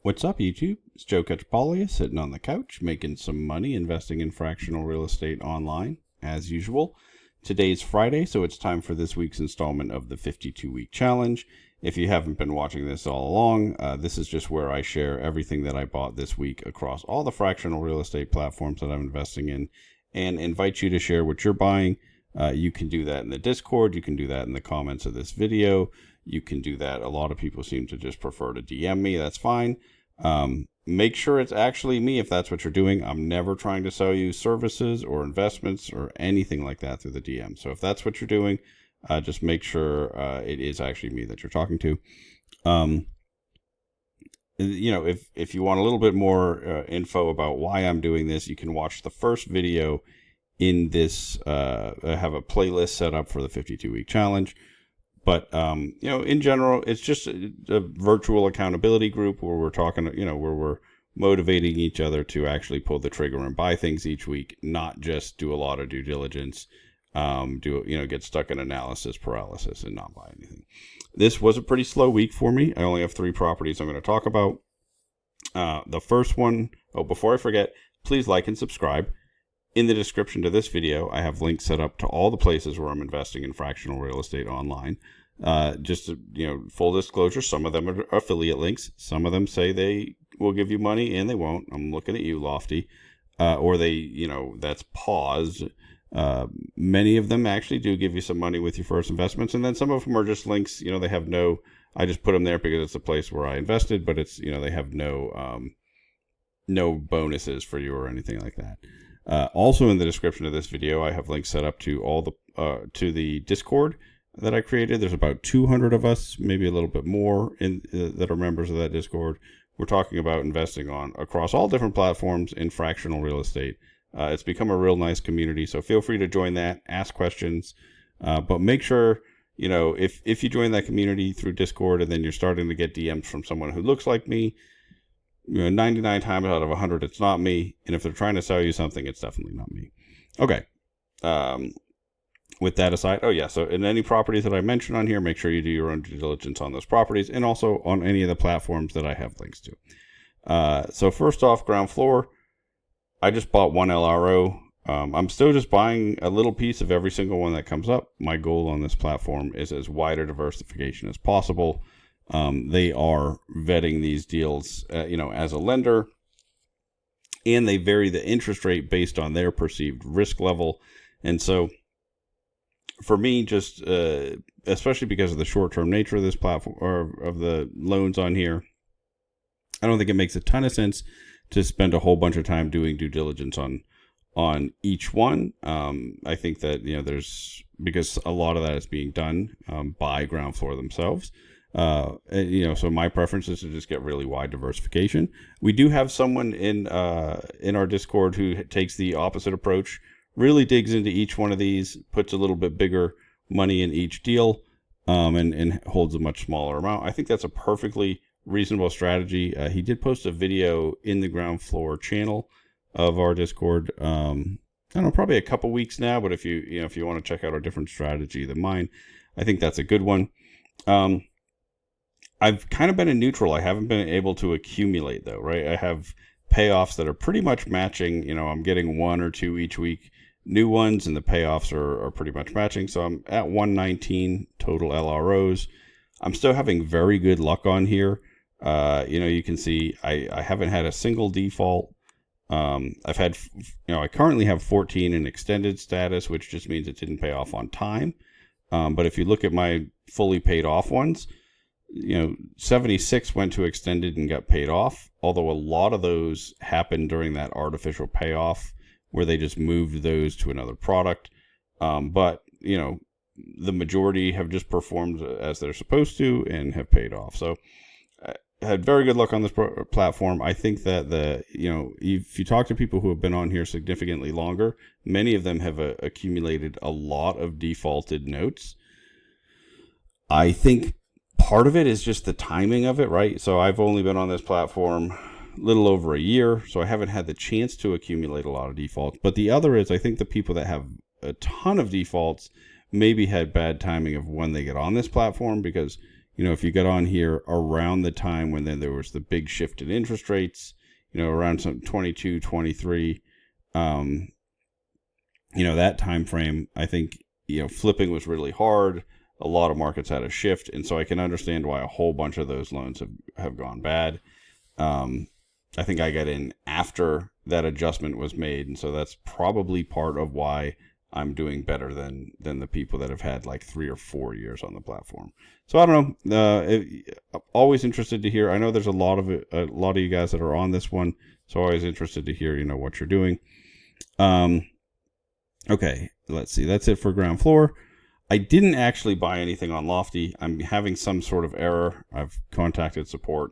What's up, YouTube? It's Joe Catchpolia sitting on the couch making some money investing in fractional real estate online, as usual. Today's Friday, so it's time for this week's installment of the 52-week challenge. If you haven't been watching this all along, this is just where I share everything that I bought this week across all the fractional real estate platforms that I'm investing in and invite you to share what you're buying. You can do that in the Discord. You can do that in the comments of this video. You can do that. A lot of people seem to just prefer to DM me. That's fine. Make sure it's actually me if that's what you're doing. I'm never trying to sell you services or investments or anything like that through the DM. So if that's what you're doing, just make sure it is actually me that you're talking to. If you want a little bit more info about why I'm doing this, you can watch the first video in this. I have a playlist set up for the 52-week challenge. But, in general, it's just a virtual accountability group where we're talking, where we're motivating each other to actually pull the trigger and buy things each week, not just do a lot of due diligence, get stuck in analysis paralysis and not buy anything. This was a pretty slow week for me. I only have 3 properties I'm going to talk about. The first one, before I forget, please like and subscribe. In the description to this video, I have links set up to all the places where I'm investing in fractional real estate online. Full disclosure, some of them are affiliate links. Some of them say they will give you money and they won't. I'm looking at you, Lofty. Or that's paused. Many of them actually do give you some money with your first investments. And then some of them are just links. They have I just put them there because it's a place where I invested, but it's, they have no bonuses for you or anything like that. Also in the description of this video, I have links set up to all to the Discord that I created. There's about 200 of us, maybe a little bit more that are members of that Discord. We're talking about investing across all different platforms in fractional real estate. It's become a real nice community, so feel free to join that, ask questions, but make sure, if you join that community through Discord and then you're starting to get DMs from someone who looks like me, 99 times out of 100, it's not me. And if they're trying to sell you something, it's definitely not me. Okay. With that aside, so in any properties that I mention on here, make sure you do your own due diligence on those properties and also on any of the platforms that I have links to. So first off, ground floor, I just bought one LRO. I'm still just buying a little piece of every single one that comes up. My goal on this platform is as wide a diversification as possible. They are vetting these deals, as a lender, and they vary the interest rate based on their perceived risk level. And so for me, just, especially because of the short-term nature of this platform or of the loans on here, I don't think it makes a ton of sense to spend a whole bunch of time doing due diligence on each one. I think that, because a lot of that is being done, by ground floor themselves. So my preference is to just get really wide diversification. We do have someone in our Discord who takes the opposite approach, really digs into each one of these, puts a little bit bigger money in each deal, and holds a much smaller amount. I think that's a perfectly reasonable strategy. He did post a video in the ground floor channel of our Discord. I don't know, probably a couple weeks now, but if you want to check out a different strategy than mine, I think that's a good one. I've kind of been in neutral. I haven't been able to accumulate though, right? I have payoffs that are pretty much matching. I'm getting 1 or 2 each week, new ones, and the payoffs are pretty much matching. So I'm at 119 total LROs. I'm still having very good luck on here. You can see I haven't had a single default. I currently have 14 in extended status, which just means it didn't pay off on time. But if you look at my fully paid off ones, 76 went to extended and got paid off, although a lot of those happened during that artificial payoff where they just moved those to another product. But the majority have just performed as they're supposed to and have paid off. So I had very good luck on this platform. I think that if you talk to people who have been on here significantly longer, many of them have accumulated a lot of defaulted notes. I think part of it is just the timing of it, right? So I've only been on this platform a little over a year, so I haven't had the chance to accumulate a lot of defaults. But the other is I think the people that have a ton of defaults maybe had bad timing of when they get on this platform because, if you got on here around the time when then there was the big shift in interest rates, around some 22, 23, that time frame, I think, flipping was really hard. A lot of markets had a shift. And so I can understand why a whole bunch of those loans have gone bad. I think I got in after that adjustment was made. And so that's probably part of why I'm doing better than the people that have had like 3 or 4 years on the platform. So I don't know. I'm always interested to hear. I know there's a lot of you guys that are on this one. So always interested to hear, what you're doing. Okay, let's see. That's it for ground floor. I didn't actually buy anything on Lofty. I'm having some sort of error. I've contacted support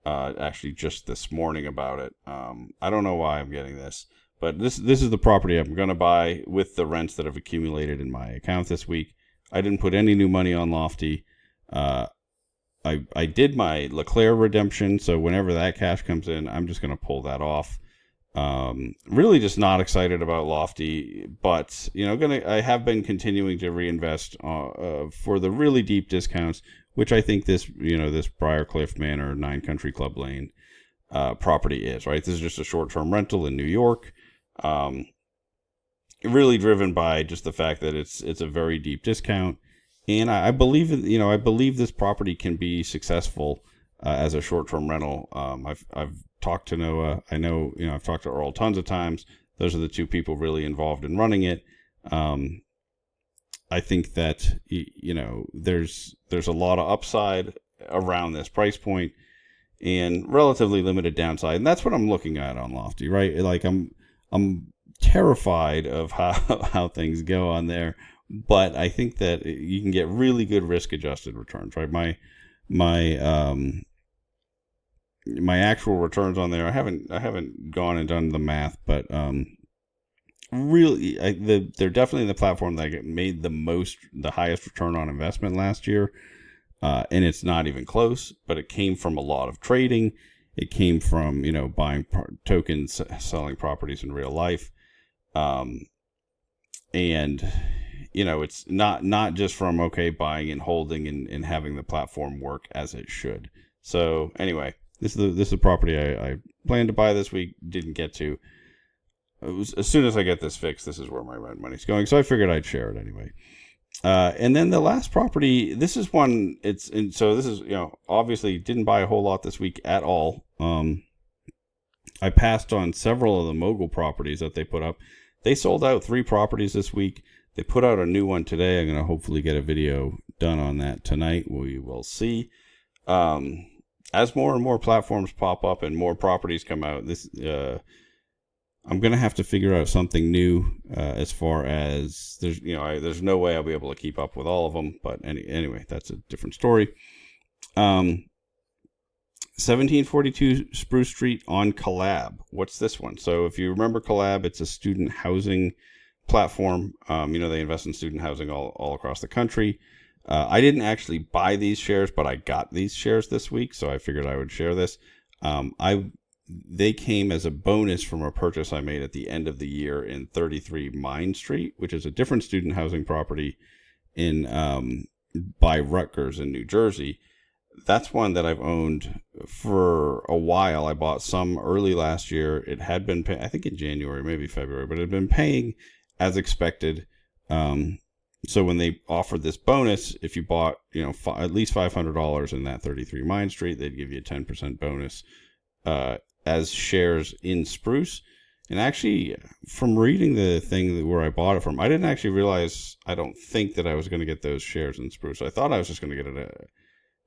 actually just this morning about it. I don't know why I'm getting this, but this is the property I'm going to buy with the rents that have accumulated in my account this week. I didn't put any new money on Lofty. I did my LeClaire redemption, so whenever that cash comes in, I'm just going to pull that off. Really just not excited about Lofty, but I have been continuing to reinvest for the really deep discounts, which I think this Briarcliff Manor 9 Country Club Lane property is, right? This is just a short-term rental in New York. Really driven by just the fact that it's a very deep discount, and I believe I believe this property can be successful as a short-term rental. I've talked to Noah. I know, I've talked to Earl tons of times. Those are the two people really involved in running it. I think that, there's a lot of upside around this price point and relatively limited downside. And that's what I'm looking at on Lofty, right? Like I'm terrified of how things go on there, but I think that you can get really good risk adjusted returns, right? My actual returns on there, I haven't gone and done the math, but really, they're definitely the platform that made the highest return on investment last year, and it's not even close. But it came from a lot of trading. It came from buying tokens, selling properties in real life, and it's not just from buying and holding and having the platform work as it should. So anyway. This is a property I planned to buy this week, didn't get to. As soon as I get this fixed, this is where my rent money's going. So I figured I'd share it anyway. And then the last property, this is one. So this is obviously didn't buy a whole lot this week at all. I passed on several of the mogul properties that they put up. They sold out 3 properties this week. They put out a new one today. I'm going to hopefully get a video done on that tonight. We will see. As more and more platforms pop up and more properties come out, I'm going to have to figure out something new as far as there's no way I'll be able to keep up with all of them. But anyway, that's a different story. 1742 Spruce Street on Collab. What's this one? So if you remember Collab, it's a student housing platform. They invest in student housing all across the country. I didn't actually buy these shares, but I got these shares this week, so I figured I would share this. They came as a bonus from a purchase I made at the end of the year in 33 Mine Street, which is a different student housing property by Rutgers in New Jersey. That's one that I've owned for a while. I bought some early last year. It had been I think in January, maybe February, but it had been paying as expected. So when they offered this bonus, if you bought, at least $500 in that 33 Mine Street, they'd give you a 10% bonus as shares in Spruce. And actually, from reading the thing where I bought it from, I didn't actually realize, I don't think that I was going to get those shares in Spruce. I thought I was just going to get it.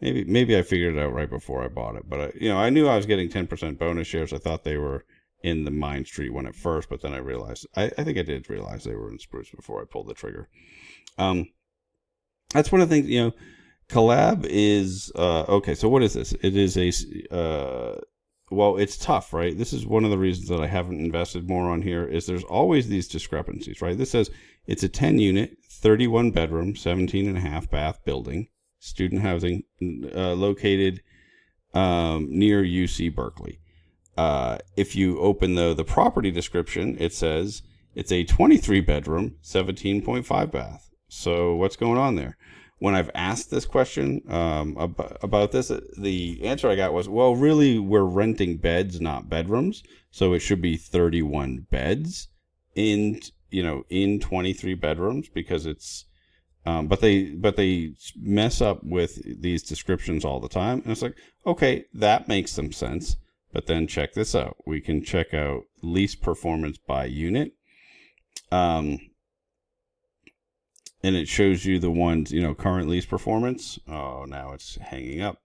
Maybe I figured it out right before I bought it. But I knew I was getting 10% bonus shares. I thought they were in the Mine Street one at first, but then I realized, I think I did realize they were in Spruce before I pulled the trigger. That's one of the things, Collab is, okay, so what is this? It is well, it's tough, right? This is one of the reasons that I haven't invested more on here is there's always these discrepancies, right? This says it's a 10 unit, 31 bedroom, 17 and a half bath building, student housing, located, near UC Berkeley. If you open the property description, it says it's a 23 bedroom, 17.5 bath. So what's going on there? when I've asked this question about this, the answer I got was, well, really, we're renting beds, not bedrooms. So it should be 31 beds in 23 bedrooms, because it's, but they mess up with these descriptions all the time. And it's like, okay, that makes some sense. But then check this out. We can check out lease performance by unit. And it shows you the ones, current lease performance. Oh, now it's hanging up.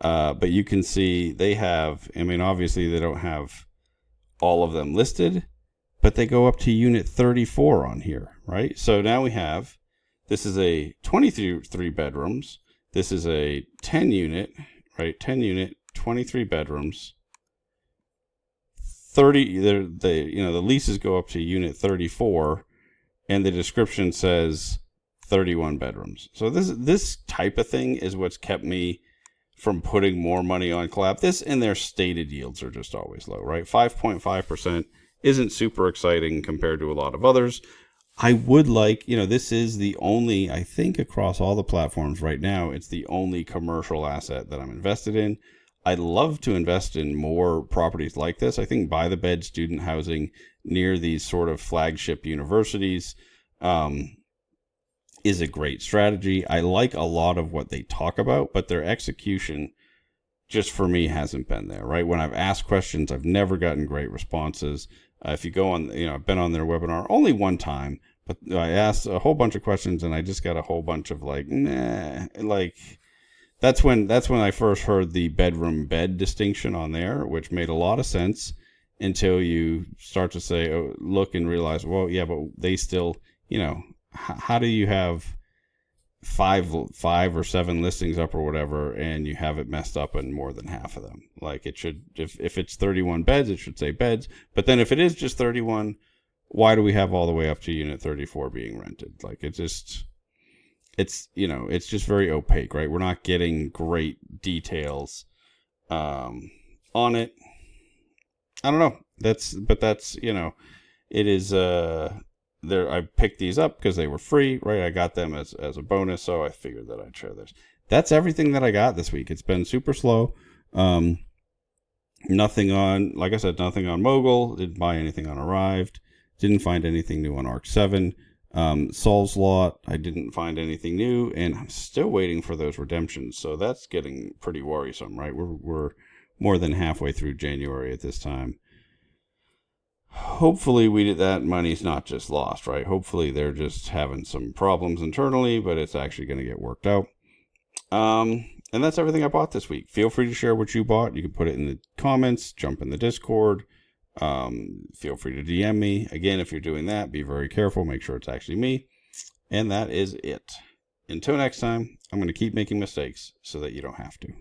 But you can see they have, obviously they don't have all of them listed, but they go up to unit 34 on here, right? So now this is a 23 bedrooms. This is a 10 unit, right? 10 unit, 23 bedrooms. 30, the leases go up to unit 34, and the description says 31 bedrooms. So this type of thing is what's kept me from putting more money on Collab. This and their stated yields are just always low, right? 5.5% isn't super exciting compared to a lot of others. I would like, this is the only, I think across all the platforms right now, it's the only commercial asset that I'm invested in. I'd love to invest in more properties like this. I think buy the bed student housing near these sort of flagship universities is a great strategy. I like a lot of what they talk about, but their execution just for me hasn't been there, right? When I've asked questions, I've never gotten great responses. If you go on, I've been on their webinar only one time, but I asked a whole bunch of questions and I just got a whole bunch of that's when I first heard the bedroom bed distinction on there, which made a lot of sense until you start to say, look and realize, well, yeah, but they still, how do you have five or seven listings up or whatever, and you have it messed up in more than half of them? Like, it should, if it's 31 beds, it should say beds. But then if it is just 31, why do we have all the way up to unit 34 being rented? Like, it's just very opaque, right? We're not getting great details on it. I don't know. It is I picked these up because they were free, right? I got them as a bonus, so I figured that I'd share this. That's everything that I got this week. It's been super slow. Nothing on, like I said, nothing on Mogul. Didn't buy anything on Arrived. Didn't find anything new on Arc 7. Sol's Lot, I didn't find anything new, and I'm still waiting for those redemptions. So that's getting pretty worrisome, right? We're more than halfway through January at this time. Hopefully that money's not just lost, right? Hopefully they're just having some problems internally, but it's actually going to get worked out. And that's everything I bought this week. Feel free to share what you bought. You can put it in the comments, jump in the Discord. Feel free to DM me. Again, if you're doing that, be very careful. Make sure it's actually me. And that is it. Until next time, I'm going to keep making mistakes so that you don't have to.